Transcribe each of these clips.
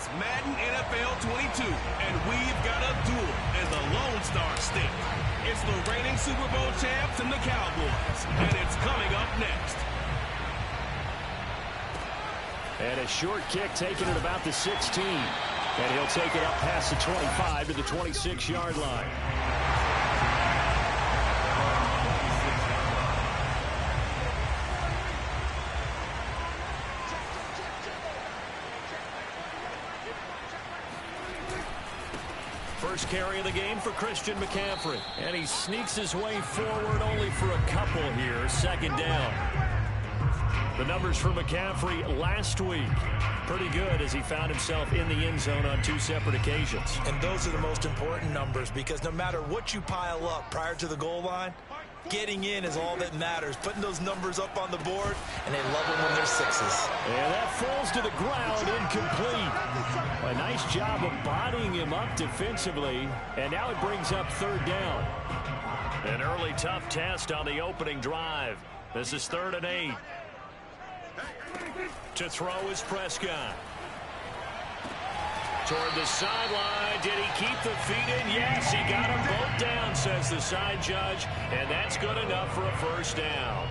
It's Madden NFL 22, and we've got a duel in the Lone Star State. It's the reigning Super Bowl champs and the Cowboys, and it's coming up next. And a short kick taken at about the 16. And he'll take it up past the 25 to the 26-yard line. First carry of the game for Christian McCaffrey. And he sneaks his way forward only for a couple here. Second down. The numbers for McCaffrey last week, pretty good as he found himself in the end zone on 2 separate occasions. And those are the most important numbers because no matter what you pile up prior to the goal line, getting in is all that matters. Putting those numbers up on the board, and they love them when they're 6s. And that falls to the ground, incomplete. A nice job of bodying him up defensively, and now it brings up 3rd down. An early tough test on the opening drive. This is 3rd and 8. To throw is Prescott. Toward the sideline. Did he keep the feet in? Yes, he got them both down, says the side judge. And that's good enough for a 1st down.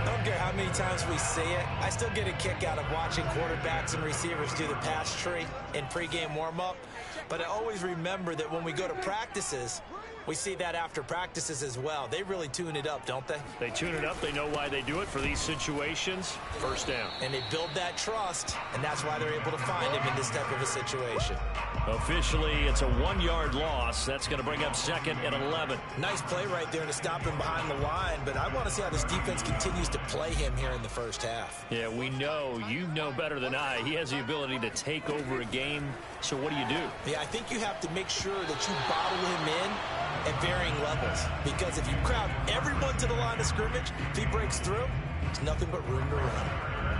I don't care how many times we see it. I still get a kick out of watching quarterbacks and receivers do the pass tree in pregame warm-up. But I always remember that when we go to practices, we see that after practices as well. They really tune it up, don't they? They tune it up. They know why they do it for these situations. 1st down. And they build that trust, and that's why they're able to find him in this type of a situation. Officially, it's a 1-yard loss. That's going to bring up 2nd and 11. Nice play right there to stop him behind the line, but I want to see how this defense continues to play him here in the 1st half. Yeah, we know. You know better than I. He has the ability to take over a game. So what do you do? Yeah, I think you have to make sure that you bottle him in at varying levels. Because if you crowd everyone to the line of scrimmage, if he breaks through, there's nothing but room to run.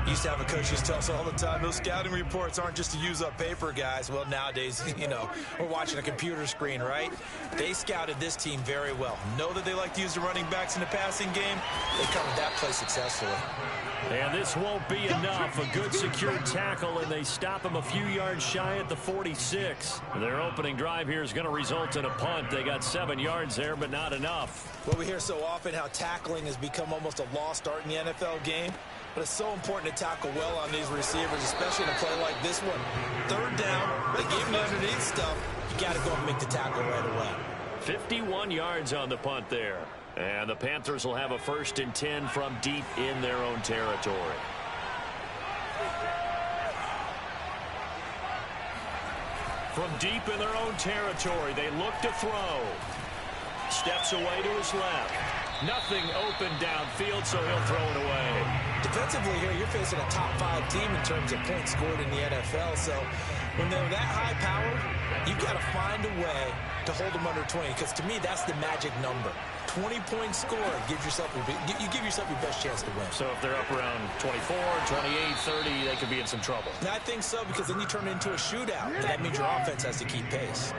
Used to have a coach used to tell us all the time, those scouting reports aren't just to use up paper, guys. Well, nowadays, you know, we're watching a computer screen, right? They scouted this team very well. Know that they like to use the running backs in the passing game. They covered that play successfully. And this won't be enough. A good secured tackle, and they stop him a few yards shy at the 46. Their opening drive here is going to result in a punt. They got 7 yards there, but not enough. Well, we hear so often how tackling has become almost a lost art in the NFL game. But it's so important to tackle well on these receivers, especially in a play like this one. 3rd down, they gave him underneath stuff. You got to go and make the tackle right away. 51 yards on the punt there. And the Panthers will have a 1st and 10 from deep in their own territory. From deep in their own territory, they look to throw. Steps away to his left. Nothing open downfield, so he'll throw it away. Defensively here, you're facing a top 5 team in terms of points scored in the NFL. So when they're that high powered, you've got to find a way to hold them under 20. Because to me, that's the magic number. 20-point score gives yourself you give yourself your best chance to win. So if they're up around 24, 28, 30, they could be in some trouble. And I think so, because then you turn it into a shootout. And that means your offense has to keep pace.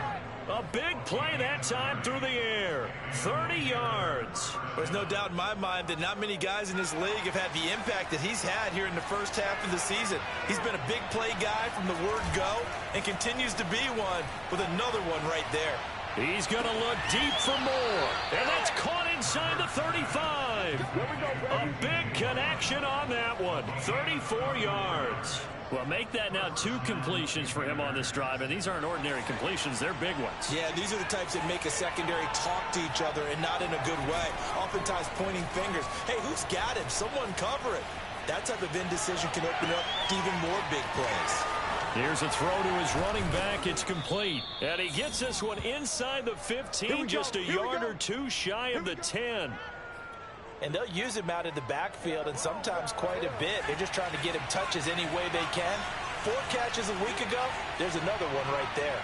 A big play that time through the air. 30 yards. There's no doubt in my mind that not many guys in this league have had the impact that he's had here in the 1st half of the season. He's been a big play guy from the word go and continues to be one with another one right there. He's going to look deep for more. And that's caught inside the 35. A big connection on that one. 34 yards. Well, make that now 2 completions for him on this drive, and these aren't ordinary completions. They're big ones. Yeah, these are the types that make a secondary talk to each other and not in a good way. Oftentimes pointing fingers. Hey, who's got him? Someone cover it. That type of indecision can open up even more big plays. Here's a throw to his running back. It's complete. And he gets this one inside the 15, just a yard or 2 shy of the 10. And they'll use him out in the backfield, and sometimes quite a bit. They're just trying to get him touches any way they can. 4 catches a week ago. There's another one right there.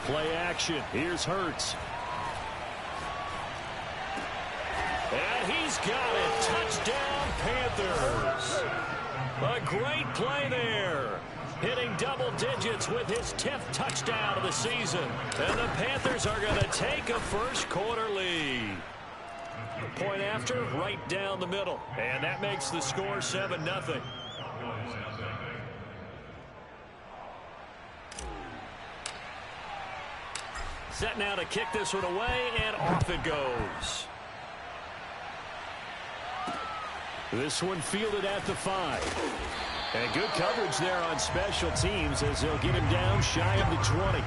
Play action. Here's Hurts. And he's got it. Touchdown, Panthers. A great play there. Hitting double digits with his 10th touchdown of the season. And the Panthers are going to take a 1st quarter lead. Point after, right down the middle. And that makes the score 7-0. Set now to kick this one away, and off it goes. This one fielded at the 5. And good coverage there on special teams as they'll get him down shy of the 20.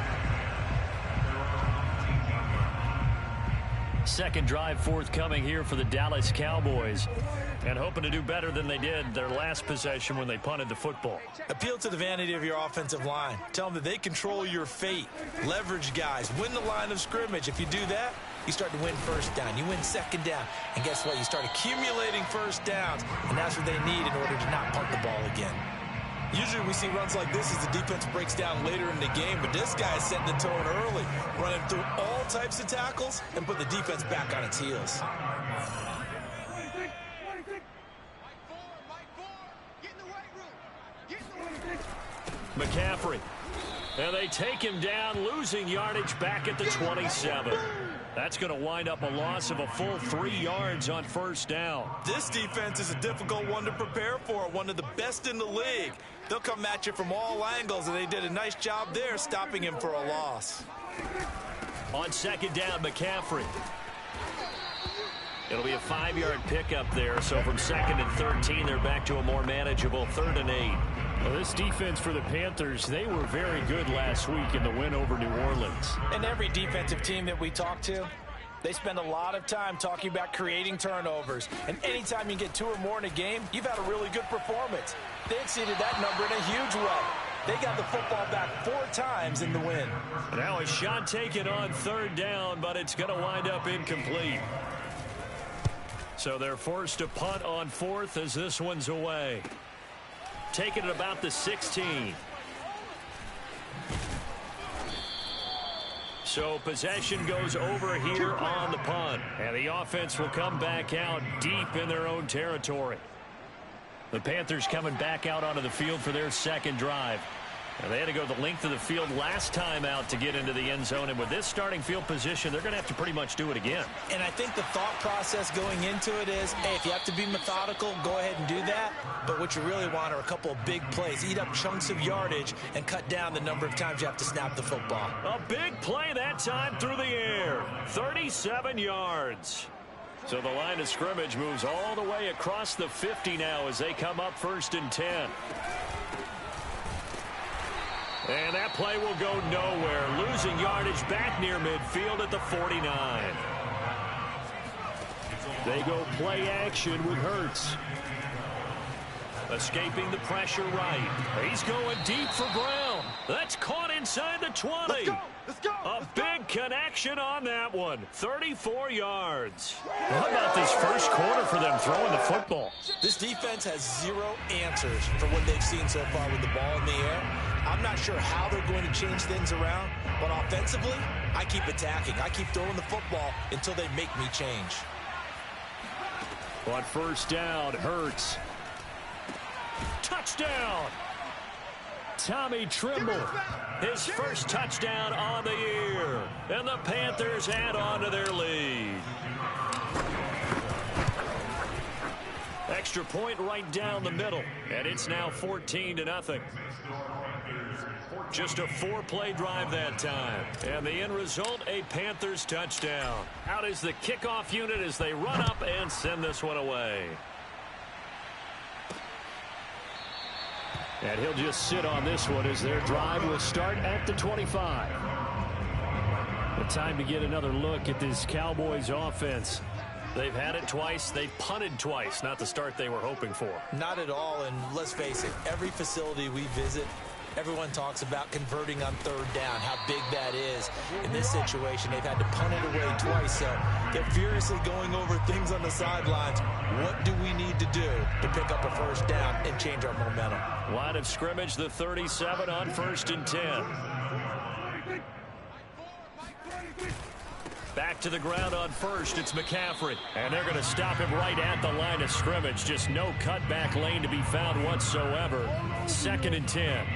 Second drive forthcoming here for the Dallas Cowboys. And hoping to do better than they did their last possession when they punted the football. Appeal to the vanity of your offensive line. Tell them that they control your fate. Leverage guys. Win the line of scrimmage. If you do that, you start to win first down. You win second down. And guess what? You start accumulating first downs. And that's what they need in order to not punt the ball again. Usually we see runs like this as the defense breaks down later in the game, but this guy is setting the tone early, running through all types of tackles and put the defense back on its heels. McCaffrey. And they take him down, losing yardage back at the 27. That's going to wind up a loss of a full 3 yards on first down. This defense is a difficult one to prepare for, one of the best in the league. They'll come at you from all angles, and they did a nice job there stopping him for a loss. On second down, McCaffrey. It'll be a 5-yard pickup there, so from 2nd and 13, they're back to a more manageable 3rd and 8. Well, this defense for the Panthers, they were very good last week in the win over New Orleans. And every defensive team that we talk to, they spend a lot of time talking about creating turnovers. And anytime you get 2 or more in a game, you've had a really good performance. They exceeded that number in a huge way. They got the football back 4 times in the win. Now a shot taken on 3rd down, but it's going to wind up incomplete. So they're forced to punt on 4th as this one's away. Taking it about the 16. So possession goes over here on the punt. And the offense will come back out deep in their own territory. The Panthers coming back out onto the field for their second drive. And they had to go the length of the field last time out to get into the end zone. And with this starting field position, they're going to have to pretty much do it again. And I think the thought process going into it is, hey, if you have to be methodical, go ahead and do that. But what you really want are a couple of big plays. Eat up chunks of yardage and cut down the number of times you have to snap the football. A big play that time through the air. 37 yards. So the line of scrimmage moves all the way across the 50 now as they come up 1st and 10. And that play will go nowhere. Losing yardage back near midfield at the 49. They go play action with Hurts. Escaping the pressure right. He's going deep for Brown. That's caught inside the 20. Let's go. Let's go. A big connection on that one. 34 yards. How about this first quarter for them throwing the football? This defense has 0 answers for what they've seen so far with the ball in the air. I'm not sure how they're going to change things around, but offensively, I keep attacking. I keep throwing the football until they make me change. On first down, Hurts. Touchdown! Tommy Tremble, his first touchdown on the year. And the Panthers add on to their lead. Extra point right down the middle, and it's now 14-0. Just a 4-play drive that time. And the end result, a Panthers touchdown. Out is the kickoff unit as they run up and send this one away. And he'll just sit on this one as their drive will start at the 25. The time to get another look at this Cowboys offense. They've had it twice. They've punted twice. Not the start they were hoping for. Not at all, and let's face it, every facility we visit, everyone talks about converting on 3rd down, how big that is. In this situation, they've had to punt it away twice, so they're furiously going over things on the sidelines. What do we need to do to pick up a first down and change our momentum? Line of scrimmage, the 37 on 1st and 10. Back to the ground on 1st, it's McCaffrey. And they're going to stop him right at the line of scrimmage. Just no cutback lane to be found whatsoever. 2nd and 10.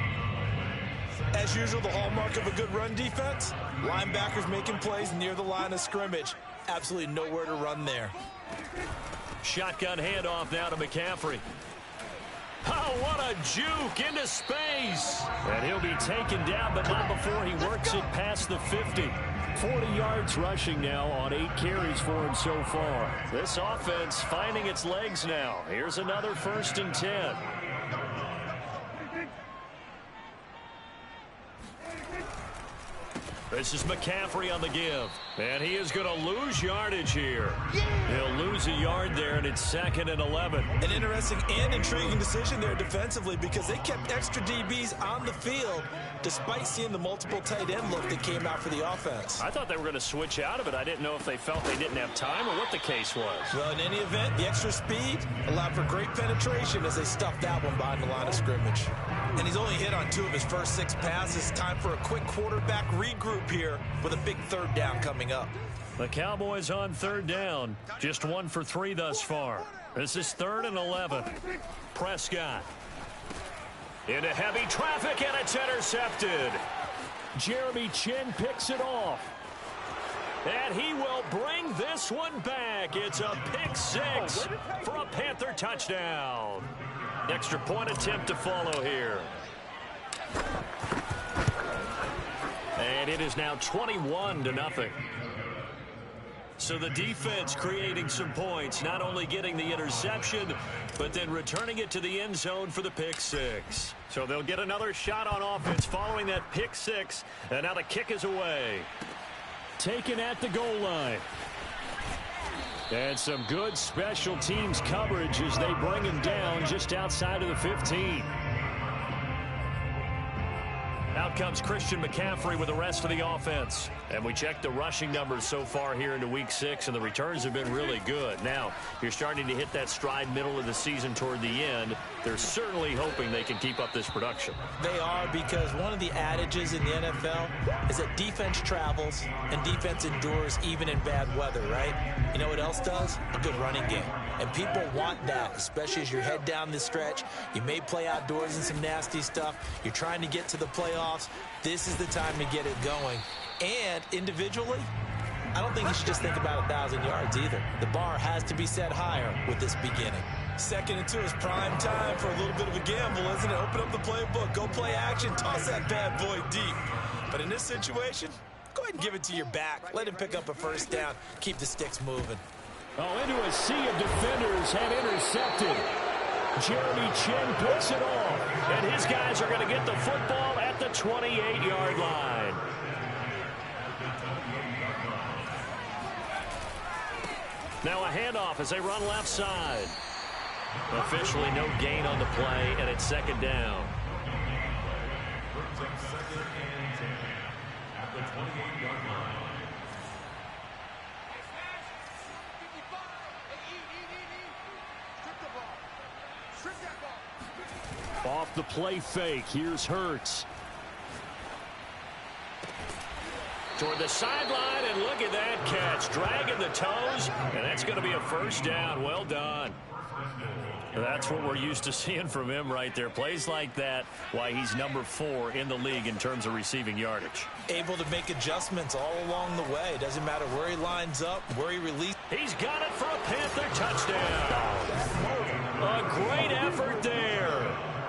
As usual, the hallmark of a good run defense, linebackers making plays near the line of scrimmage. Absolutely nowhere to run there. Shotgun handoff now to McCaffrey. Oh, what a juke into space. And he'll be taken down, but not before he works it past the 50. 40 yards rushing now on 8 carries for him so far. This offense finding its legs now. Here's another 1st and 10. This is McCaffrey on the give. And he is going to lose yardage here. He'll lose a yard there, and it's 2nd and 11. An interesting and intriguing decision there defensively because they kept extra DBs on the field despite seeing the multiple tight end look that came out for the offense. I thought they were going to switch out of it. I didn't know if they felt they didn't have time or what the case was. Well, in any event, the extra speed allowed for great penetration as they stuffed that one behind the line of scrimmage. And he's only hit on 2 of his first 6 passes. Time for a quick quarterback regroup here with a big 3rd down coming up. The Cowboys on 3rd down. Just 1 for 3 thus far. This is 3rd and 11. Prescott. Into heavy traffic, and it's intercepted. Jeremy Chin picks it off. And he will bring this one back. It's a pick 6 for a Panther touchdown. Extra point attempt to follow here. And it is now 21-0. So the defense creating some points, not only getting the interception, but then returning it to the end zone for the pick 6. So they'll get another shot on offense following that pick 6, and now the kick is away. Taken at the goal line. And some good special teams coverage as they bring him down just outside of the 15. Out comes Christian McCaffrey with the rest of the offense. And we check the rushing numbers so far here into week 6, and the returns have been really good. Now, you're starting to hit that stride middle of the season toward the end. They're certainly hoping they can keep up this production. They are, because one of the adages in the NFL is that defense travels and defense endures even in bad weather, right? You know what else does? A good running game. And people want that, especially as you head down the stretch. You may play outdoors in some nasty stuff. You're trying to get to the playoffs. This is the time to get it going. And individually, I don't think you should just think about 1,000 yards either. The bar has to be set higher with this beginning. 2nd and 2 is prime time for a little bit of a gamble, isn't it? Open up the playbook, go play action, toss that bad boy deep. But in this situation, go ahead and give it to your back. Let him pick up a 1st down. Keep the sticks moving. Oh, into a sea of defenders have intercepted. Jeremy Chin picks it off. And his guys are going to get the football at the 28-yard line. Now a handoff as they run left side. Officially no gain on the play, and it's 2nd down. Off the play fake, here's Hurts. Toward the sideline, and look at that catch. Dragging the toes, and that's going to be a 1st down. Well done. That's what we're used to seeing from him right there. Plays like that, why he's number 4 in the league in terms of receiving yardage. Able to make adjustments all along the way. Doesn't matter where he lines up, where he releases. He's got it for a Panther touchdown. A great effort there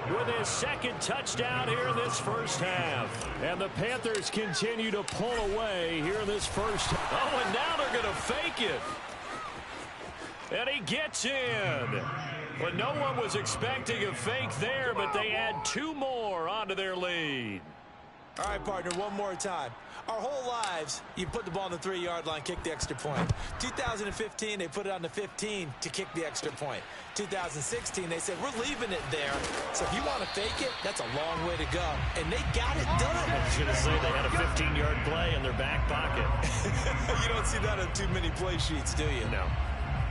with his 2nd touchdown here in this 1st half. And the Panthers continue to pull away here in this 1st half. Oh, and now they're going to fake it. And he gets in. Well, no one was expecting a fake there, but they add 2 more onto their lead. All right, partner, one more time. Our whole lives, you put the ball on the 3-yard line, kick the extra point. 2015, they put it on the 15 to kick the extra point. 2016, they said, we're leaving it there. So if you want to fake it, that's a long way to go. And they got it done. I was going to say they had a 15-yard play in their back pocket. You don't see that on too many play sheets, do you? No.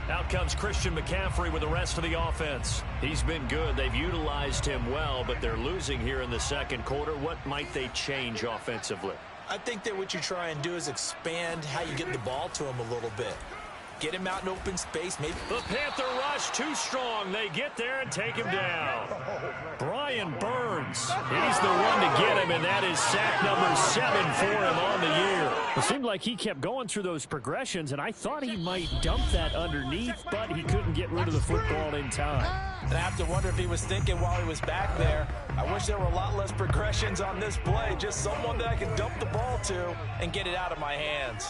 Out comes Christian McCaffrey with the rest of the offense. He's been good. They've utilized him well, but they're losing here in the 2nd quarter. What might they change offensively? I think that what you try and do is expand how you get the ball to him a little bit. Get him out in open space. Maybe the Panther rush too strong. They get there and take him down. Brian Burns. He's the one to get him, and that is sack number 7 for him on the year. It seemed like he kept going through those progressions, and I thought he might dump that underneath, but he couldn't get rid of the football in time. And I have to wonder if he was thinking while he was back there, I wish there were a lot less progressions on this play, just someone that I could dump the ball to and get it out of my hands.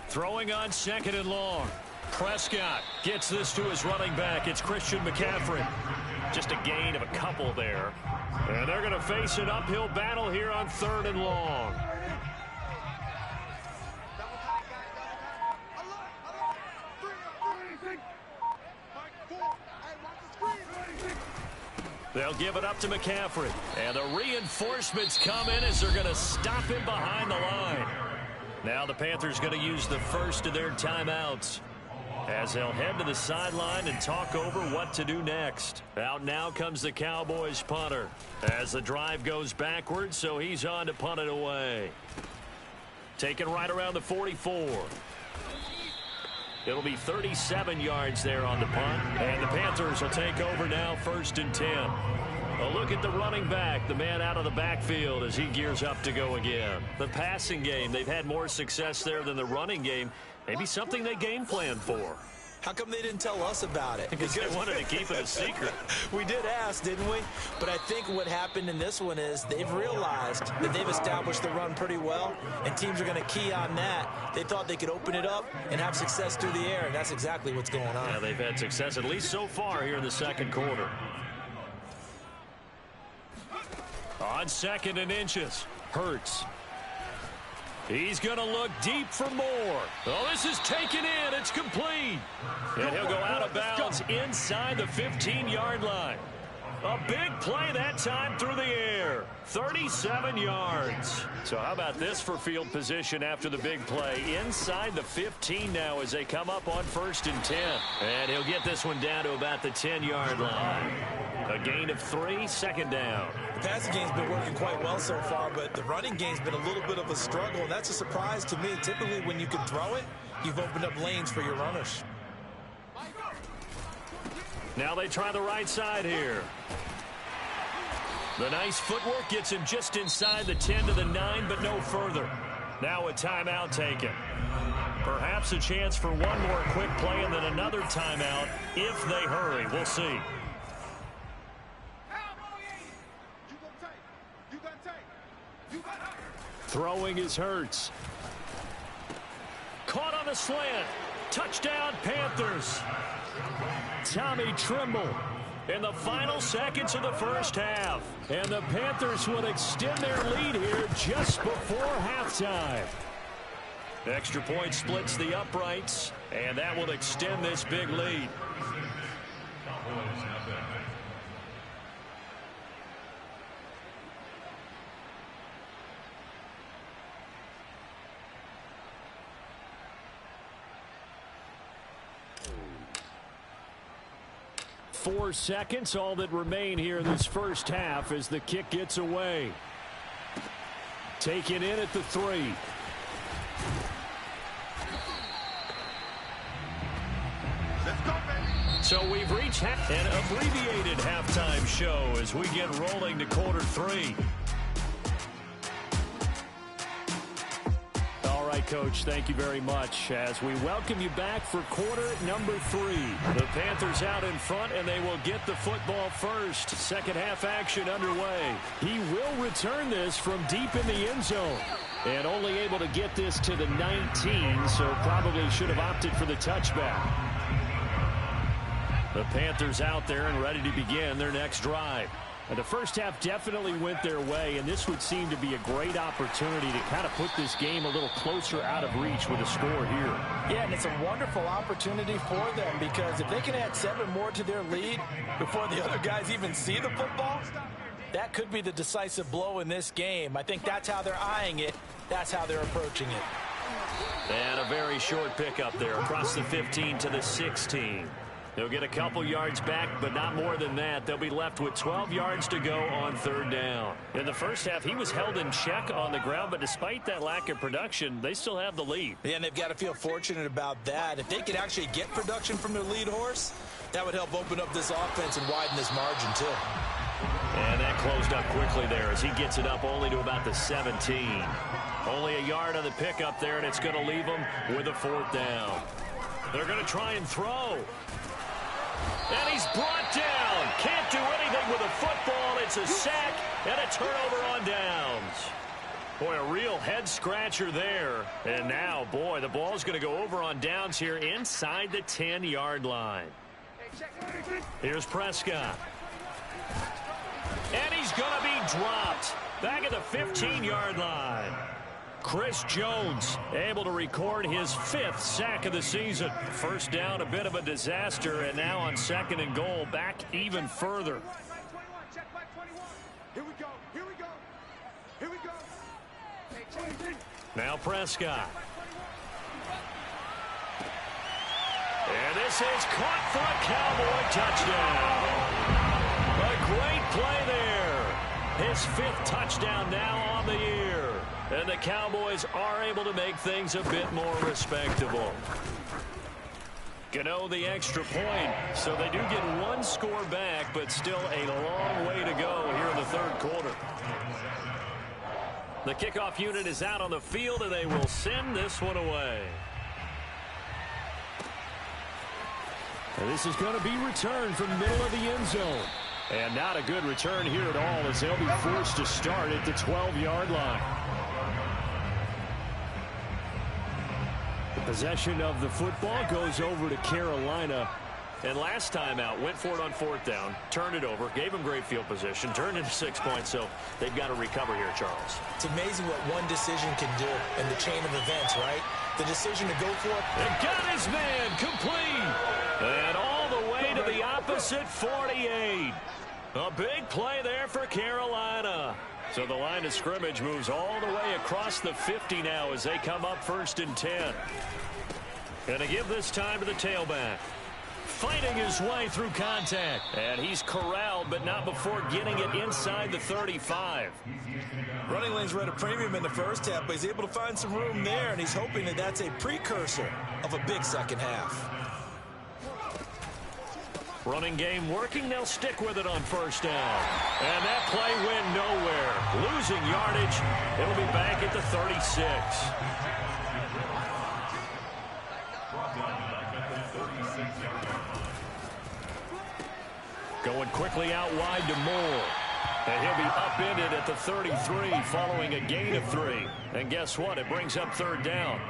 Throwing on 2nd and long. Prescott gets this to his running back. It's Christian McCaffrey. Just a gain of a couple there. And they're going to face an uphill battle here on 3rd and long. They'll give it up to McCaffrey. And the reinforcements come in as they're going to stop him behind the line. Now the Panthers going to use the first of their timeouts as they'll head to the sideline and talk over what to do next. Out now comes the Cowboys punter as the drive goes backwards, so he's on to punt it away. Taken right around the 44. It'll be 37 yards there on the punt, and the Panthers will take over now 1st and 10. A look at the running back, the man out of the backfield as he gears up to go again. The passing game, they've had more success there than the running game. Maybe something they game planned for. How come they didn't tell us about it? Because they wanted to keep it a secret. We did ask, didn't we? But I think what happened in this one is they've realized that they've established the run pretty well, and teams are going to key on that. They thought they could open it up and have success through the air, and that's exactly what's going on. Yeah, they've had success, at least so far here in the 2nd quarter. On 2nd and inches, Hurts. He's going to look deep for more. Oh, this is taken in. It's complete. And he'll go out of bounds inside the 15-yard line. A big play that time through the air. 37 yards. So how about this for field position after the big play? Inside the 15 now as they come up on 1st and 10. And he'll get this one down to about the 10-yard line. A gain of 3, 2nd down. The passing game's been working quite well so far, but the running game's been a little bit of a struggle, and that's a surprise to me. Typically, when you can throw it, you've opened up lanes for your runners. Now they try the right side here. The nice footwork gets him just inside the 10 to the 9, but no further. Now a timeout taken. Perhaps a chance for one more quick play and then another timeout if they hurry. We'll see. Throwing is Hurts. Caught on a slant. Touchdown, Panthers. Tommy Tremble in the final seconds of the first half. And the Panthers will extend their lead here just before halftime. Extra point splits the uprights, and that will extend this big lead. Four seconds, all that remain here in this first half as the kick gets away. Taken in at the 3. So we've reached an abbreviated halftime show as we get rolling to quarter 3. Coach, thank you very much as we welcome you back for quarter number 3. The Panthers out in front, and they will get the football first. Second half action underway. He will return this from deep in the end zone. And only able to get this to the 19, so probably should have opted for the touchback. The Panthers out there and ready to begin their next drive. And the first half definitely went their way, and this would seem to be a great opportunity to kind of put this game a little closer out of reach with a score here. Yeah, and it's a wonderful opportunity for them because if they can add 7 more to their lead before the other guys even see the football, that could be the decisive blow in this game. I think that's how they're eyeing it. That's how they're approaching it. And a very short pickup there across the 15 to the 16. They'll get a couple yards back, but not more than that. They'll be left with 12 yards to go on third down. In the first half, he was held in check on the ground, but despite that lack of production, they still have the lead. Yeah, and they've got to feel fortunate about that. If they could actually get production from their lead horse, that would help open up this offense and widen this margin, too. And that closed up quickly there as he gets it up only to about the 17. Only a yard on the pickup there, and it's going to leave them with a fourth down. They're going to try and throw. And he's brought down. Can't do anything with a football. It's a sack and a turnover on downs. Boy, a real head-scratcher there. And now, boy, the ball's going to go over on downs here inside the 10-yard line. Here's Prescott. And he's going to be dropped back at the 15-yard line. Chris Jones able to record his 5th sack of the season. First down, a bit of a disaster, and now on 2nd and goal, back even further. Now Prescott. And this is caught for a Cowboy touchdown. A great play there. His 5th touchdown now on the year. And the Cowboys are able to make things a bit more respectable. Gano the extra point, so they do get 1 score back, but still a long way to go here in the 3rd quarter. The kickoff unit is out on the field, and they will send this one away. And this is going to be returned from the middle of the end zone. And not a good return here at all, as they'll be forced to start at the 12-yard line. Possession of the football goes over to Carolina. And last time out, went for it on 4th down, turned it over, gave them great field position, turned into 6 points, so they've got to recover here, Charles. It's amazing what one decision can do in the chain of events, right? The decision to go for it. And got his man complete. And all the way to the opposite 48. A big play there for Carolina. So the line of scrimmage moves all the way across the 50 now as they come up 1st and 10. Going to give this time to the tailback. Fighting his way through contact. And he's corralled, but not before getting it inside the 35. Running lanes were at a premium in the first half, but he's able to find some room there, and he's hoping that that's a precursor of a big second half. Running game working. They'll stick with it on 1st down. And that play went nowhere. Losing yardage. It'll be back at the 36. Going quickly out wide to Moore. And he'll be upended at the 33 following a gain of 3. And guess what? It brings up 3rd down.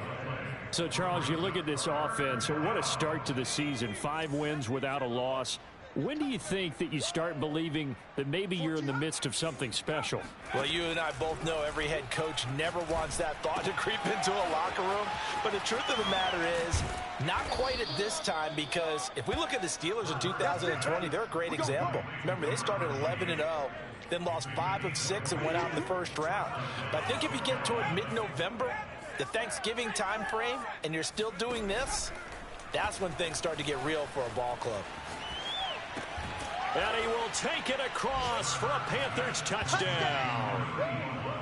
So, Charles, you look at this offense, what a start to the season. 5 wins without a loss. When do you think that you start believing that maybe you're in the midst of something special? Well, you and I both know every head coach never wants that thought to creep into a locker room. But the truth of the matter is, not quite at this time, because if we look at the Steelers in 2020, they're a great example. Remember, they started 11-0, then lost 5 of 6 and went out in the 1st round. But I think if you get toward mid-November, the Thanksgiving time frame, and you're still doing this, that's when things start to get real for a ball club. And he will take it across for a Panthers touchdown.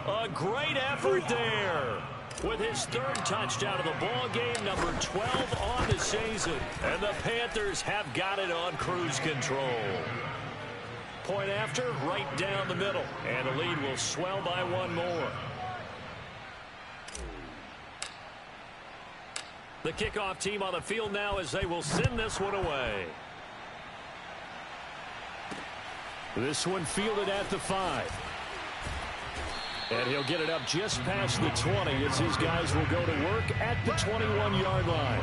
A great effort there with his 3rd touchdown of the ball game, number 12 on the season. And the Panthers have got it on cruise control. Point after, right down the middle. And the lead will swell by 1 more. The kickoff team on the field now as they will send this one away. This one fielded at the 5. And he'll get it up just past the 20 as his guys will go to work at the 21-yard line.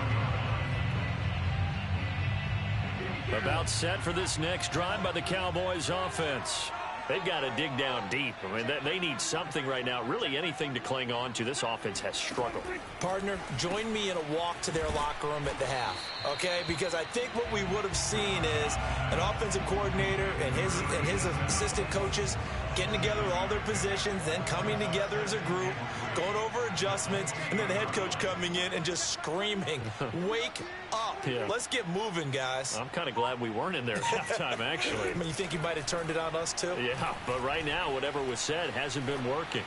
About set for this next drive by the Cowboys offense. They've got to dig down deep. I mean, they need something right now, really anything to cling on to. This offense has struggled. Partner, join me in a walk to their locker room at the half, okay? Because I think what we would have seen is an offensive coordinator and his assistant coaches getting together with all their positions, then coming together as a group, going over adjustments, and then the head coach coming in and just screaming, wake up. Yeah. Let's get moving, guys. I'm kind of glad we weren't in there at halftime, actually. I mean, you think you might have turned it on us, too? Yeah, but right now, whatever was said hasn't been working.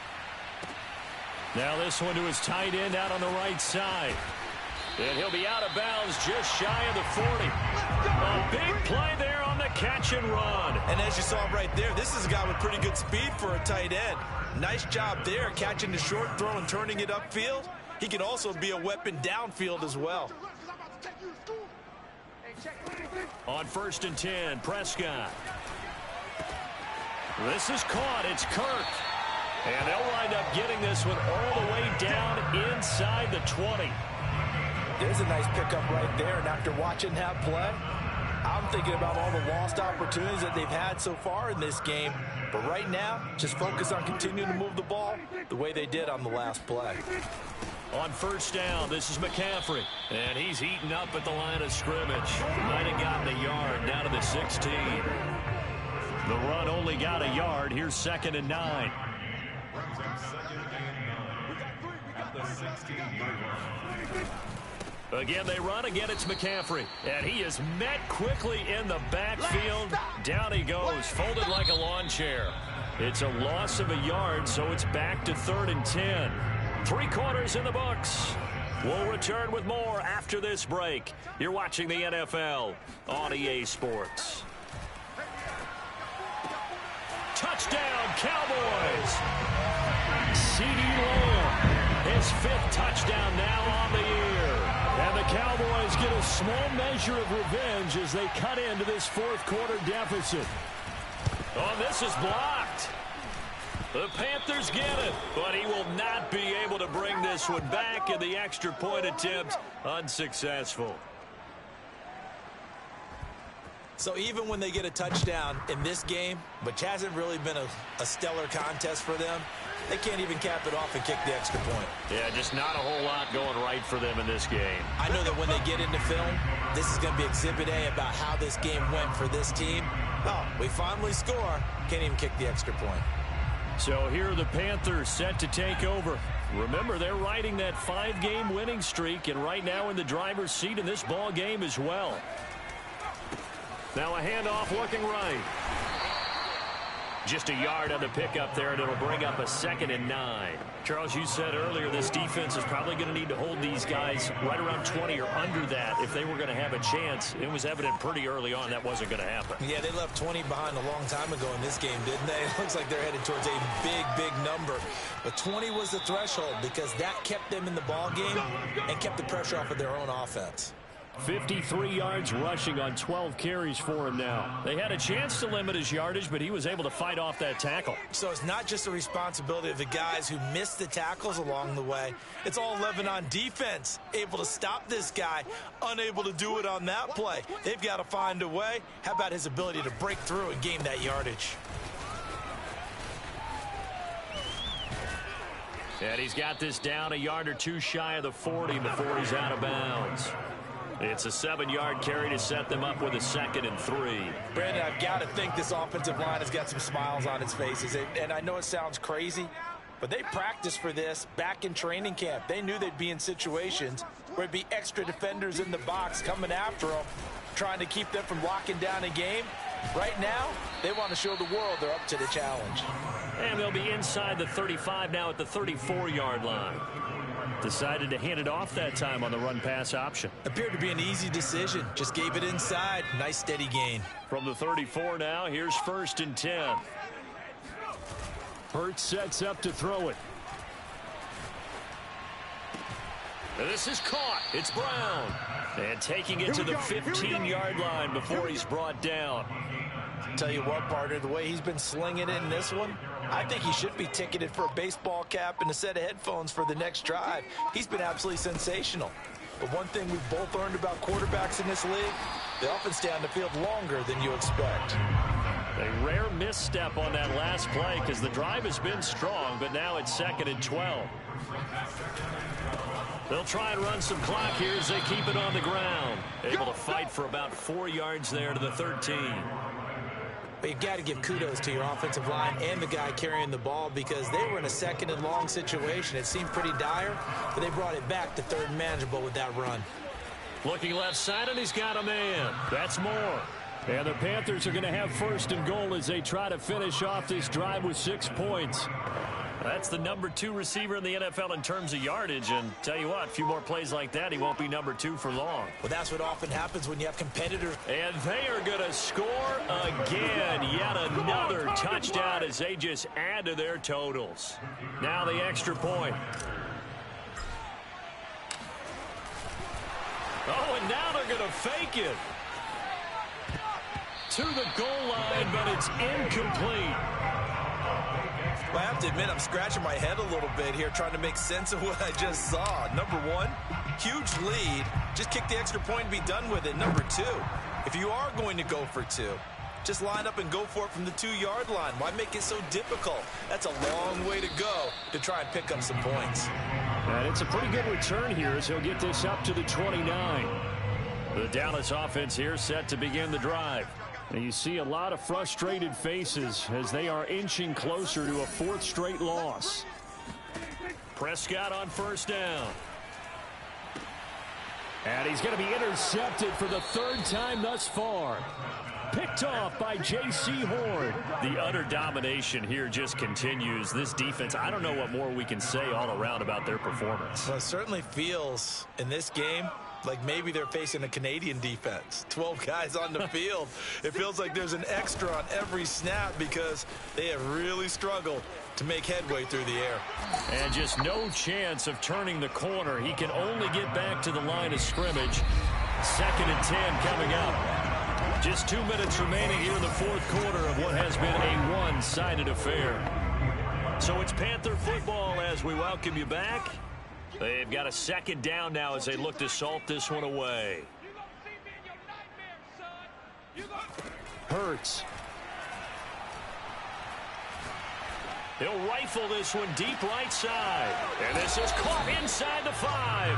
Now this one to his tight end out on the right side. And he'll be out of bounds just shy of the 40. A big play there on the catch and run. And as you saw right there, this is a guy with pretty good speed for a tight end. Nice job there, catching the short throw and turning it upfield. He can also be a weapon downfield as well. On 1st and 10, Prescott. This is caught. It's Kirk. And they'll wind up getting this one all the way down inside the 20. There's a nice pickup right there. And after watching that play, I'm thinking about all the lost opportunities that they've had so far in this game. But right now, just focus on continuing to move the ball the way they did on the last play. On 1st down, this is McCaffrey. And he's eaten up at the line of scrimmage. Might have gotten a yard down to the 16. The run only got a yard. Here's 2nd and 9. Again, they run. Again, it's McCaffrey. And he is met quickly in the backfield. Down he goes, folded like a lawn chair. It's a loss of a yard, so it's back to 3rd and 10. 3 quarters in the books. We'll return with more after this break. You're watching the NFL on EA Sports. Touchdown, Cowboys! CeeDee Lamb, his 5th touchdown now on the year. And the Cowboys get a small measure of revenge as they cut into this 4th quarter deficit. Oh, this is blocked. The Panthers get it, but he will not be able to bring this one back, and the extra point attempt unsuccessful. So even when they get a touchdown in this game, which hasn't really been a stellar contest for them, they can't even cap it off and kick the extra point. Yeah, just not a whole lot going right for them in this game. I know that when they get into film, this is going to be Exhibit A about how this game went for this team. Oh, we finally score. Can't even kick the extra point. So here are the Panthers set to take over. Remember, they're riding that 5-game winning streak, and right now in the driver's seat in this ball game as well. Now a handoff looking right. Just a yard on the pickup there, and it'll bring up a 2nd and 9. Charles, you said earlier this defense is probably going to need to hold these guys right around 20 or under that if they were going to have a chance. It was evident pretty early on that wasn't going to happen. Yeah, they left 20 behind a long time ago in this game, didn't they? It looks like they're headed towards a big, big number. But 20 was the threshold because that kept them in the ball game and kept the pressure off of their own offense. 53 yards rushing on 12 carries for him now. They had a chance to limit his yardage, but he was able to fight off that tackle. So it's not just the responsibility of the guys who missed the tackles along the way. It's all 11 on defense, able to stop this guy, unable to do it on that play. They've got to find a way. How about his ability to break through and gain that yardage? And he's got this down a yard or two shy of the 40 before he's out of bounds. It's a 7-yard carry to set them up with a 2nd and 3. Brandon, I've got to think this offensive line has got some smiles on its faces. And I know it sounds crazy, but they practiced for this back in training camp. They knew they'd be in situations where it'd be extra defenders in the box coming after them, trying to keep them from locking down a game. Right now, they want to show the world they're up to the challenge. And they'll be inside the 35 now at the 34-yard line. Decided to hand it off that time on the run-pass option. Appeared to be an easy decision. Just gave it inside. Nice steady gain. From the 34 now, here's 1st and 10. Hurts sets up to throw it. And this is caught. It's Brown. And taking it to the 15-yard line before he's brought down. Tell you what, partner, the way he's been slinging it in this one, I think he should be ticketed for a baseball cap and a set of headphones for the next drive. He's been absolutely sensational. But one thing we've both learned about quarterbacks in this league, they often stay on the field longer than you expect. A rare misstep on that last play because the drive has been strong, but now it's 2nd and 12. They'll try and run some clock here as they keep it on the ground. Able to fight for about 4 yards there to the 13. But you've got to give kudos to your offensive line and the guy carrying the ball because they were in a 2nd and long situation. It seemed pretty dire, but they brought it back to 3rd and manageable with that run. Looking left side, and he's got a man. That's Moore. And the Panthers are going to have first and goal as they try to finish off this drive with 6 points. That's the number 2 receiver in the NFL in terms of yardage. And tell you what, a few more plays like that, he won't be number 2 for long. Well, that's what often happens when you have competitors. And they are going to score again. Yet another touchdown as they just add to their totals. Now the extra point. Oh, and now they're going to fake it. To the goal line, but it's incomplete. Well, I have to admit, I'm scratching my head a little bit here trying to make sense of what I just saw. Number 1, huge lead. Just kick the extra point and be done with it. Number 2, if you are going to go for 2, just line up and go for it from the 2-yard line. Why make it so difficult? That's a long way to go to try and pick up some points. And it's a pretty good return here as he'll get this up to the 29. The Dallas offense here set to begin the drive. And you see a lot of frustrated faces as they are inching closer to a 4th straight loss. Prescott on first down. And he's going to be intercepted for the 3rd time thus far. Picked off by J.C. Horn. The utter domination here just continues. This defense, I don't know what more we can say all around about their performance. Well, it certainly feels in this game like maybe they're facing a Canadian defense. 12 guys on the field. It feels like there's an extra on every snap because they have really struggled to make headway through the air. And just no chance of turning the corner. He can only get back to the line of scrimmage. 2nd and 10 coming up. Just 2 minutes remaining here in the 4th quarter of what has been a one-sided affair. So it's Panther football as we welcome you back. They've got a 2nd down now as they look to salt this one away. Hurts. He'll rifle this one deep right side. And this is caught inside the 5.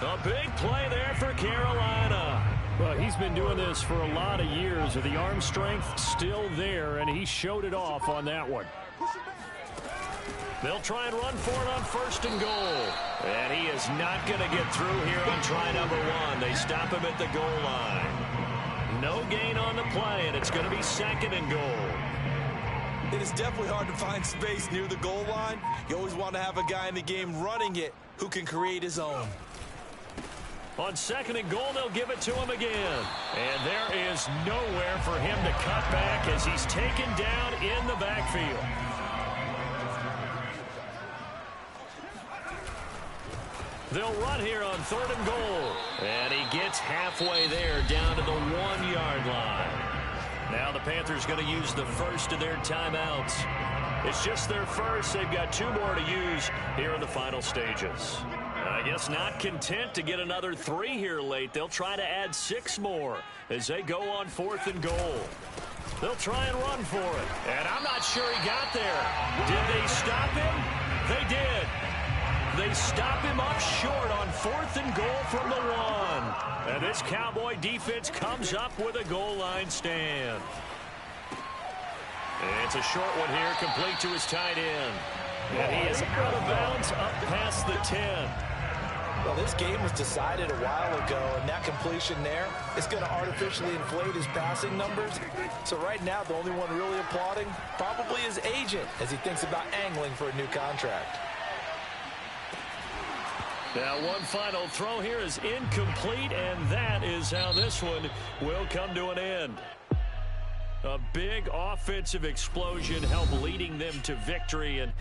A big play there for Carolina. Well, he's been doing this for a lot of years. The arm strength still there, and he showed it off on that one. They'll try and run for it on 1st and goal. And he is not going to get through here on try number 1. They stop him at the goal line. No gain on the play, and it's going to be 2nd and goal. It is definitely hard to find space near the goal line. You always want to have a guy in the game running it who can create his own. On 2nd and goal, they'll give it to him again. And there is nowhere for him to cut back as he's taken down in the backfield. They'll run here on 3rd and goal. And he gets halfway there down to the 1-yard line. Now the Panthers going to use the first of their timeouts. It's just their first. They've got 2 more to use here in the final stages. I guess not content to get another 3 here late. They'll try to add 6 more as they go on 4th and goal. They'll try and run for it. And I'm not sure he got there. Did they stop him? They did. They stop him up short on 4th and goal from the 1. And this Cowboy defense comes up with a goal line stand. It's a short one here, complete to his tight end. And he is out of bounds up past the 10. Well, this game was decided a while ago, and that completion there is going to artificially inflate his passing numbers. So right now, the only one really applauding probably his agent as he thinks about angling for a new contract. Now, one final throw here is incomplete, and that is how this one will come to an end. A big offensive explosion helped leading them to victory, and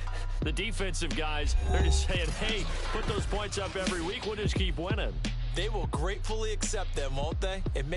the defensive guys, they're just saying, hey, put those points up every week, we'll just keep winning. They will gratefully accept them, won't they? It makes